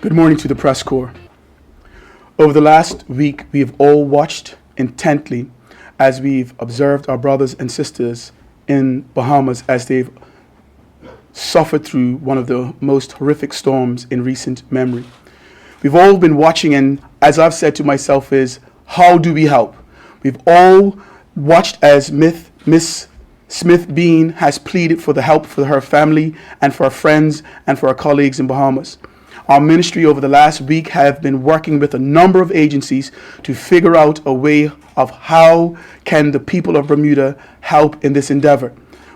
Good morning to the press corps. Over the last week, we have all watched intently as we've observed our brothers and sisters in Bahamas as they've suffered through one of the most horrific storms in recent memory. We've all been watching, and as I've said to myself, is how do we help? We've all watched as Miss Smith Bean has pleaded for the help for her family and for her friends and for our colleagues in Bahamas. Our ministry over the last week have been working with a number of agencies to figure out a way of how can the people of Bermuda help in this endeavor.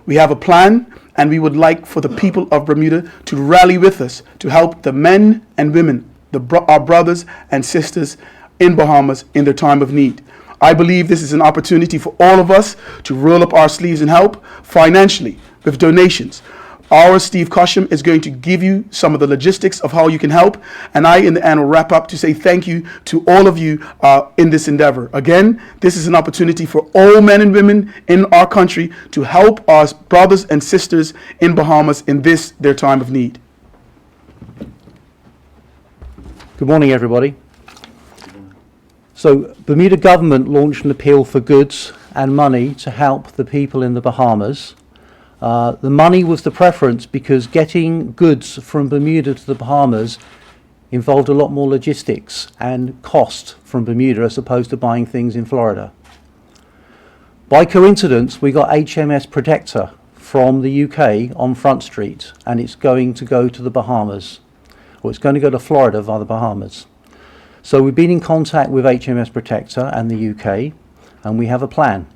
We have a plan, and we would like for the people of Bermuda to rally with us to help the men and women, our brothers and sisters in Bahamas in their time of need. I believe this is an opportunity for all of us to roll up our sleeves and help financially with donations. Our Steve Cosham is going to give you some of the logistics of how you can help, and I in the end will wrap up to say thank you to all of you in this endeavor. Again, this is an opportunity for all men and women in our country to help our brothers and sisters in Bahamas in this their time of need. Good morning, everybody. So, Bermuda government launched an appeal for goods and money to help the people in the Bahamas. The money was the preference because getting goods from Bermuda to the Bahamas involved a lot more logistics and cost from Bermuda as opposed to buying things in Florida. By coincidence, we got HMS Protector from the UK on Front Street, and it's going to go to the Bahamas, or it's going to go to Florida via the Bahamas. So we've been in contact with HMS Protector and the UK, and we have a plan.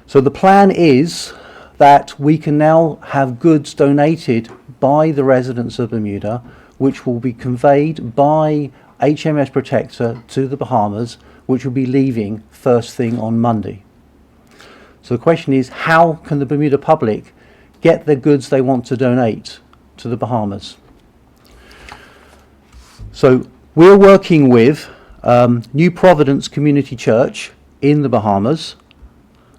So the plan is that we can now have goods donated by the residents of Bermuda, which will be conveyed by HMS Protector to the Bahamas, which will be leaving first thing on Monday. So the question is, how can the Bermuda public get the goods they want to donate to the Bahamas? So we're working with New Providence Community Church in the Bahamas.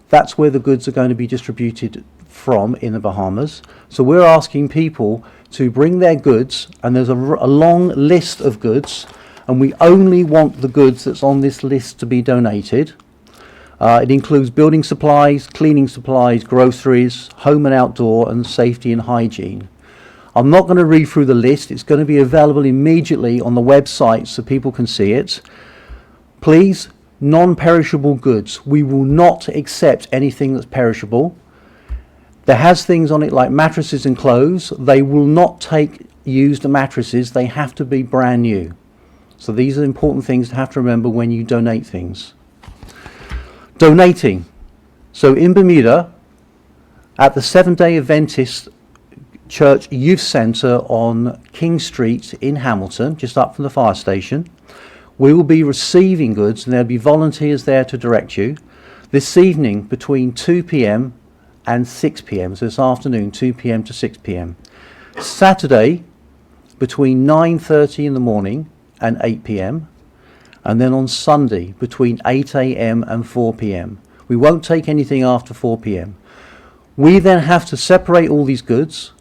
That's where the goods are going to be distributed from in the Bahamas. So we're asking people to bring their goods, and there's a long list of goods, and we only want the goods that's on this list to be donated. It includes building supplies, cleaning supplies, groceries, home and outdoor, and safety and hygiene. I'm not going to read through the list. It's going to be available immediately on the website so people can see it. Please, non-perishable goods. We will not accept anything that's perishable. There has things on it like mattresses and clothes. They will not take used mattresses. They have to be brand new. So these are important things to have to remember when you donate things. Donating. So in Bermuda, at the Seventh-day Adventist Church Youth Centre on King Street in Hamilton, just up from the fire station, we will be receiving goods, and there'll be volunteers there to direct you. This evening between 2 p.m. and 6 p.m, so this afternoon 2 p.m. to 6 p.m. Saturday between 9:30 in the morning and 8 p.m, and then on Sunday between 8 a.m. and 4 p.m. We won't take anything after 4 p.m. We then have to separate all these goods.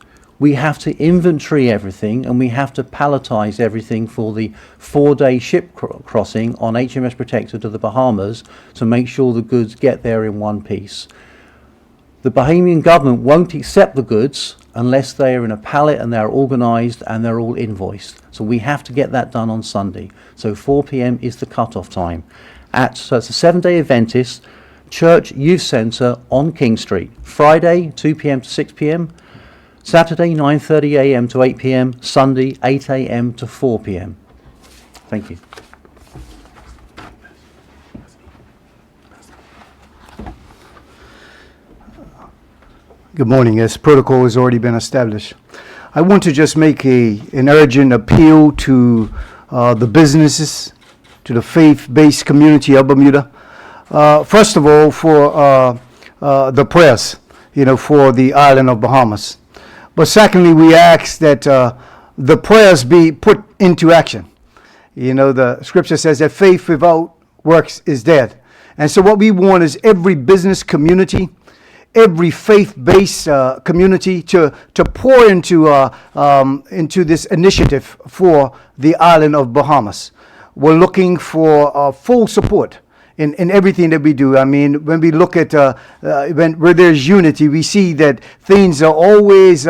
We have to inventory everything, and we have to palletize everything for the 4-day ship crossing on HMS Protector to the Bahamas to make sure the goods get there in one piece. The Bahamian government won't accept the goods unless they are in a pallet and they're organised and they're all invoiced. So we have to get that done on Sunday. So 4 p.m. is the cut-off time. So it's a Seventh-day Adventist Church Youth Centre on King Street. Friday, 2 p.m. to 6 p.m. Saturday, 9:30 a.m. to 8 p.m. Sunday, 8 a.m. to 4 p.m. Thank you. Good morning. As protocol has already been established, I want to just make an urgent appeal to the businesses, to the faith-based community of Bermuda. First of all, for the prayers, for the island of Bahamas. But secondly, we ask that the prayers be put into action. The scripture says that faith without works is dead. And so what we want is every business community, every faith-based community to pour into this initiative for the island of Bahamas. We're looking for full support in everything that we do. I mean, when we look at where there's unity, we see that things are always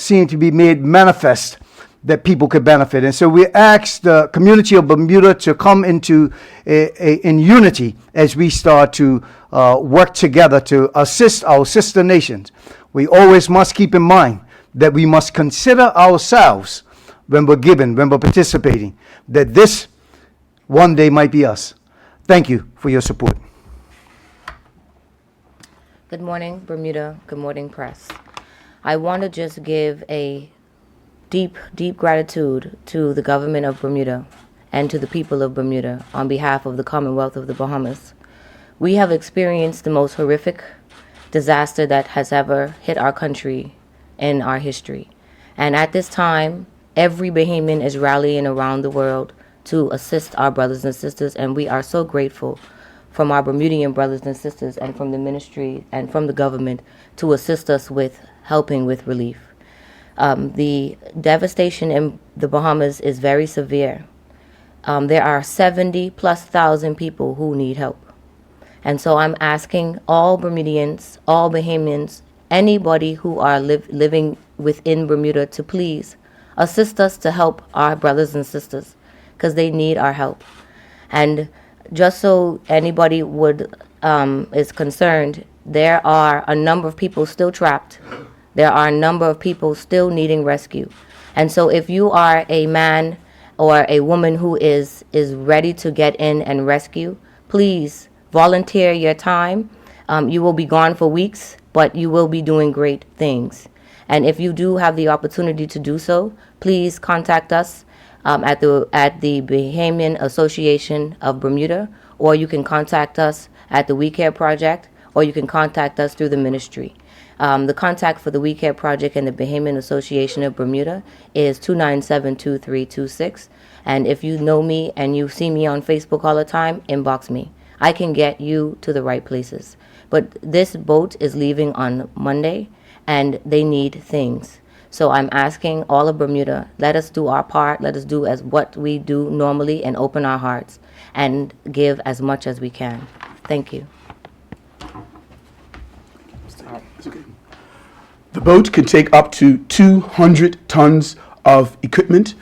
seem to be made manifest that people could benefit. And so we ask the community of Bermuda to come into in unity as we start to work together to assist our sister nations. We always must keep in mind that we must consider ourselves when we're giving, when we're participating, that this one day might be us. Thank you for your support. Good morning, Bermuda. Good morning, press. I want to just give a deep, deep gratitude to the government of Bermuda and to the people of Bermuda on behalf of the Commonwealth of the Bahamas. We have experienced the most horrific disaster that has ever hit our country in our history. And at this time, every Bahamian is rallying around the world to assist our brothers and sisters, and we are so grateful from our Bermudian brothers and sisters and from the ministry and from the government to assist us with helping with relief. The devastation in the Bahamas is very severe. There are 70,000+ people who need help. And so I'm asking all Bermudians, all Bahamians, anybody who are living within Bermuda to please assist us to help our brothers and sisters because they need our help. And just so anybody is concerned, there are a number of people still trapped. There are a number of people still needing rescue. And so if you are a man or a woman who is ready to get in and rescue, please volunteer your time. You will be gone for weeks, but you will be doing great things. And if you do have the opportunity to do so, please contact us at the Bahamian Association of Bermuda, or you can contact us at the We Care Project, or you can contact us through the ministry. The contact for the We Care Project and the Bahamian Association of Bermuda is 297-2326. And if you know me and you see me on Facebook all the time, inbox me. I can get you to the right places. But this boat is leaving on Monday, and they need things. So I'm asking all of Bermuda, let us do our part. Let us do as what we do normally and open our hearts and give as much as we can. Thank you. The boat can take up to 200 tons of equipment.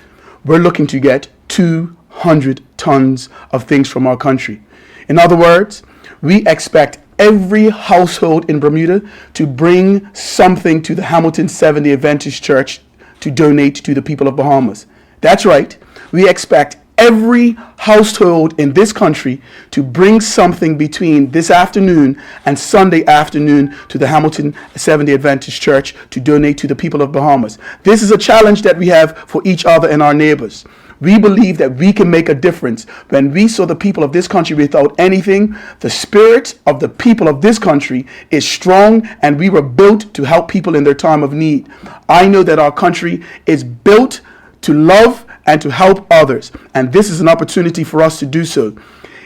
We're looking to get 200 tons of things from our country. In other words, we expect every household in Bermuda to bring something to the Hamilton Seventh-day Adventist Church to donate to the people of Bahamas. That's right. We expect every household in this country to bring something between this afternoon and Sunday afternoon to the Hamilton Seventh-day Adventist Church to donate to the people of Bahamas. This is a challenge that we have for each other and our neighbors. We believe that we can make a difference. When we saw the people of this country without anything, the spirit of the people of this country is strong, and we were built to help people in their time of need. I know that our country is built to love and to help others, and this is an opportunity for us to do so.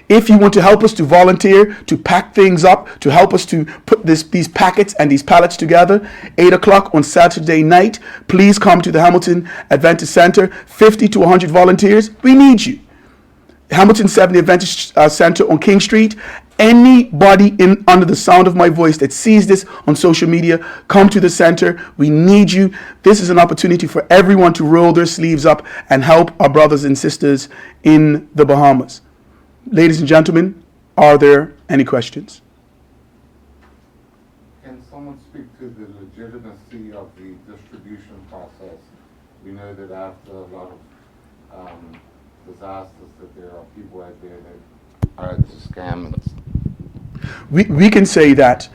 If you want to help us to volunteer, to pack things up, to help us to put these packets and these pallets together, 8 o'clock on Saturday night, please come to the Hamilton Adventist Center. 50 to 100 volunteers. We need you. Hamilton Seventh-day Adventist Center on King Street. Anybody under the sound of my voice that sees this on social media, come to the center. We need you. This is an opportunity for everyone to roll their sleeves up and help our brothers and sisters in the Bahamas. Ladies and gentlemen, are there any questions? Can someone speak to the legitimacy of the distribution process? We know that after a lot of disasters that there are people out there that are into scams. We can say that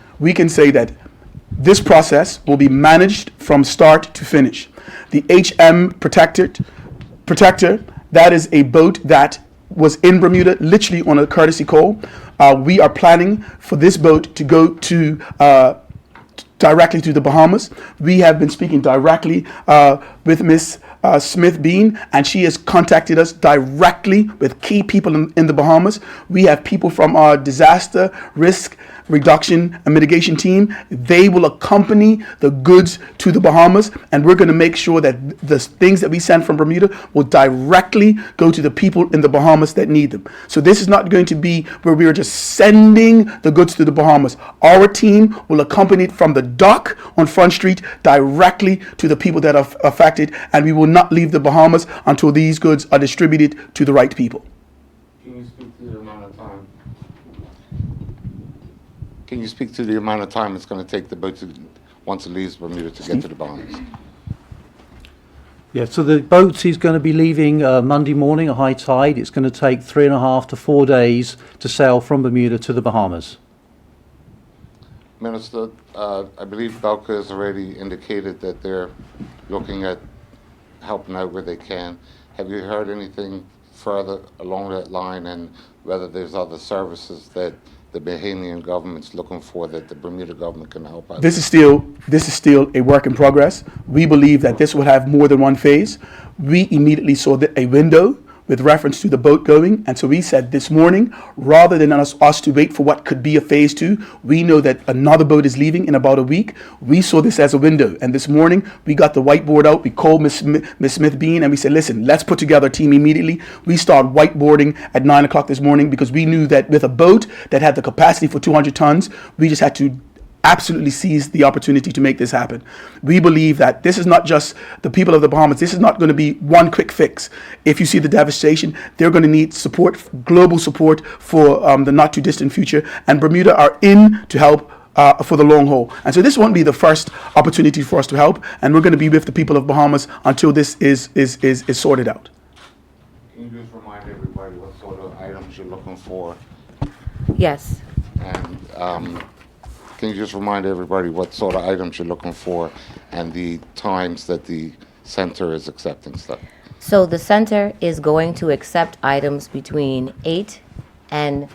this process will be managed from start to finish. The HM Protector, that is a boat that was in Bermuda, literally on a courtesy call. We are planning for this boat to go to directly to the Bahamas. We have been speaking directly with Miss Smith Bean, and she has contacted us directly with key people in the Bahamas. We have people from our disaster risk reduction and mitigation team. They will accompany the goods to the Bahamas, and we're going to make sure that the things that we send from Bermuda will directly go to the people in the Bahamas that need them. So this is not going to be where we are just sending the goods to the Bahamas. Our team will accompany it from the dock on Front Street directly to the people that are affected, and we will not leave the Bahamas until these goods are distributed to the right people. Can you speak to the amount of time? Can you speak to the amount of time it's going to take the boat to, once it leaves Bermuda, to get to the Bahamas? Yeah, so the boat is going to be leaving Monday morning at high tide. It's going to take 3.5 to 4 days to sail from Bermuda to the Bahamas. Minister, I believe Belka has already indicated that they're looking at helping out where they can. Have you heard anything further along that line, and whether there's other services that the Bahamian government's looking for that the Bermuda government can help out? This is still a work in progress. We believe that this will have more than one phase. We immediately saw a window with reference to the boat going, and so we said this morning, rather than us to wait for what could be a phase 2, we know that another boat is leaving in about a week. We saw this as a window, and this morning we got the whiteboard out. We called Miss Smith Bean and we said, listen, let's put together a team immediately. We started whiteboarding at 9 o'clock this morning because we knew that with a boat that had the capacity for 200 tons, we just had to absolutely seize the opportunity to make this happen. We believe that this is not just the people of the Bahamas. This is not going to be one quick fix. If you see the devastation, they're going to need support, global support for the not too distant future. And Bermuda are in to help for the long haul. And so this won't be the first opportunity for us to help. And we're going to be with the people of Bahamas until this is sorted out. Can you just remind everybody what sort of items you're looking for? Yes. And can you just remind everybody what sort of items you're looking for and the times that the center is accepting stuff? So the center is going to accept items between 8 and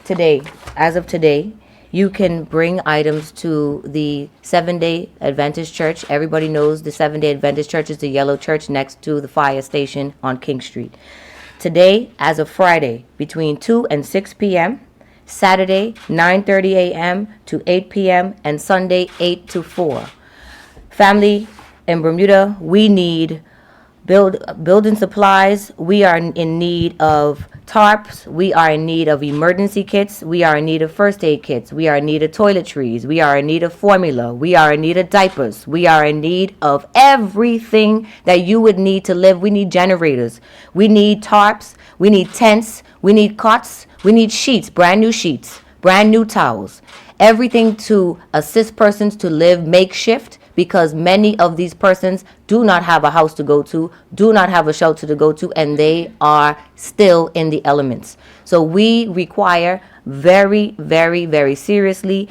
today. As of today, you can bring items to the Seventh-day Adventist Church. Everybody knows the Seventh-day Adventist Church is the yellow church next to the fire station on King Street. Today, as of Friday, between 2 and 6 p.m., Saturday, 9:30 a.m. to 8 p.m., and Sunday, 8 to 4. Family in Bermuda, we need building supplies. We are in need of tarps. We are in need of emergency kits. We are in need of first aid kits. We are in need of toiletries. We are in need of formula. We are in need of diapers. We are in need of everything that you would need to live. We need generators. We need tarps. We need tents. We need cots. We need sheets, brand new towels, everything to assist persons to live makeshift, because many of these persons do not have a house to go to, do not have a shelter to go to, and they are still in the elements. So we require very, very, very seriously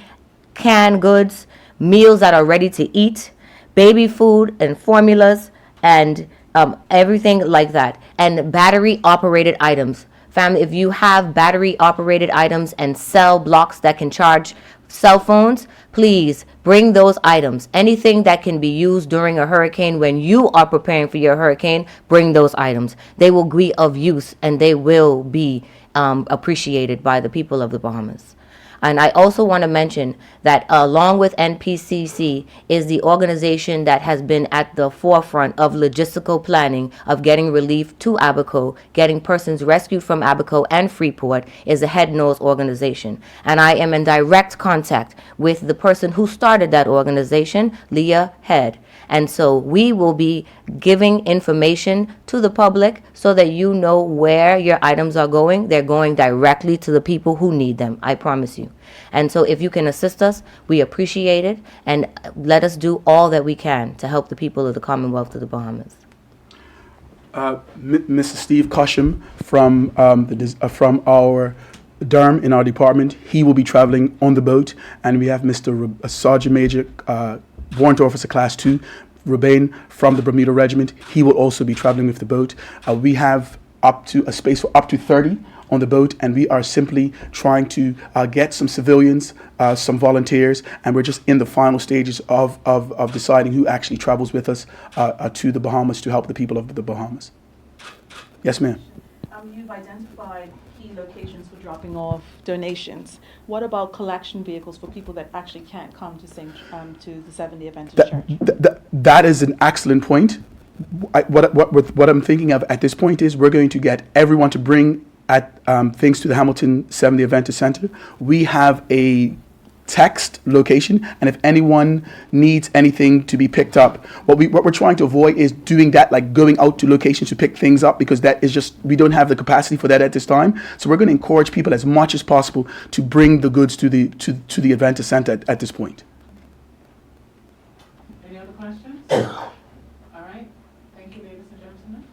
canned goods, meals that are ready to eat, baby food and formulas, and everything like that, and battery operated items. Family, if you have battery operated items and cell blocks that can charge cell phones, please bring those items. Anything that can be used during a hurricane, when you are preparing for your hurricane, bring those items. They will be of use, and they will be appreciated by the people of the Bahamas. And I also want to mention that along with NPCC is the organization that has been at the forefront of logistical planning of getting relief to Abaco, getting persons rescued from Abaco and Freeport, is the Head Nose organization. And I am in direct contact with the person who started that organization, Leah Head. And so we will be giving information to the public so that you know where your items are going. They're going directly to the people who need them, I promise you. And so if you can assist us, we appreciate it, and let us do all that we can to help the people of the Commonwealth of the Bahamas. Mr. Steve Cusham from our Durham in our department, he will be traveling on the boat, and we have Mr. Sergeant Major Warrant Officer Class 2, Rubain from the Bermuda Regiment. He will also be traveling with the boat. We have up to a space for up to 30 on the boat, and we are simply trying to get some civilians, some volunteers, and we're just in the final stages of deciding who actually travels with us to the Bahamas to help the people of the Bahamas. Yes, ma'am. You've identified key key locations for dropping off donations. What about collection vehicles for people that actually can't come to to the Seventh-day Adventist Church? That is an excellent point. What I'm thinking of at this point is we're going to get everyone to bring things to the Hamilton Seventh-day Adventist Center. We have a text location, and if anyone needs anything to be picked up, what we're trying to avoid is doing that, like going out to locations to pick things up, because that is just, we don't have the capacity for that at this time. So we're going to encourage people as much as possible to bring the goods to the Adventist Center at this point. Any other questions? All right. Thank you, ladies and gentlemen.